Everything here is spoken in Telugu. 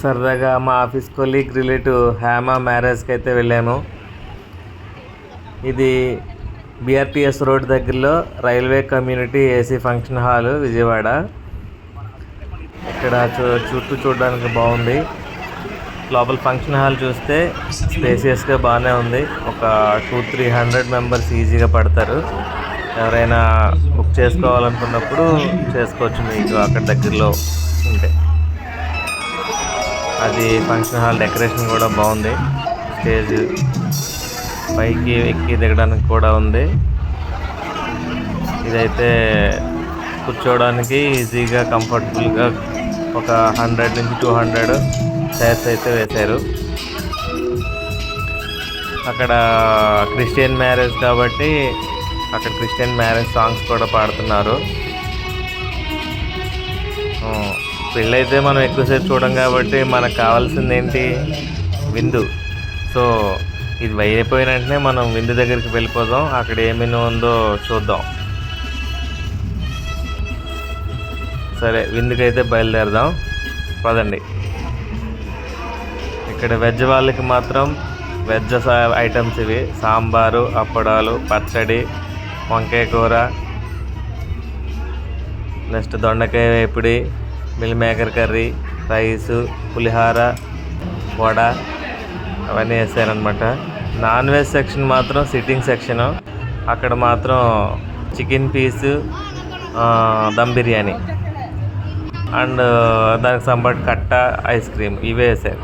సరదాగా మా ఆఫీస్ కొలీగ్ రిలేటివ్ హేమ మ్యారేజ్కి అయితే వెళ్ళాము. ఇది బిఆర్టీఎస్ రోడ్ దగ్గరలో railway community AC function hall Vijayawada. ఇక్కడ చుట్టూ చూడడానికి బాగుంది. లోపల ఫంక్షన్ హాల్ చూస్తే స్పేసియస్గా బాగానే ఉంది. ఒక 200-300 మెంబర్స్ ఈజీగా పడతారు. ఎవరైనా బుక్ చేసుకోవాలనుకున్నప్పుడు చేసుకోవచ్చు మీకు అక్కడ దగ్గరలో ఉంటే. అది ఫంక్షన్ హాల్ డెకరేషన్ కూడా బాగుంది. స్టేజ్ పైకి ఎక్కి దిగడానికి కూడా ఉంది. ఇదైతే కూర్చోవడానికి ఈజీగా కంఫర్టబుల్గా ఒక 100-200 చైర్స్ అయితే వేశారు. అక్కడ క్రిస్టియన్ మ్యారేజ్ కాబట్టి అక్కడ క్రిస్టియన్ మ్యారేజ్ సాంగ్స్ కూడా పాడుతున్నారు. పెళ్ళైతే మనం ఎక్కువసేపు చూడం కాబట్టి మనకు కావాల్సింది ఏంటి, విందు. సో ఇది అయిపోయిన వెంటనే మనం విందు దగ్గరికి వెళ్ళిపోదాం. అక్కడ ఏమైనా ఉందో చూద్దాం. సరే, విందుకైతే బయలుదేరదాం పదండి. ఇక్కడ వెజ్ వాళ్ళకి మాత్రం వెజ్ ఐటమ్స్ ఇవి: సాంబారు, అప్పడాలు, పచ్చడి, వంకాయ కూర, నెక్స్ట్ దొండకాయ వేపుడి, మిల్ మేకర్ కర్రీ, రైసు, పులిహార, వడ అవన్నీ వేసారనమాట. నాన్ వెజ్ సెక్షన్ మాత్రం సిట్టింగ్ సెక్షను. అక్కడ మాత్రం chicken piece, dum biryani and దానికి సంబంధించి కట్ట, ఐస్ క్రీమ్ ఇవే వేసారు.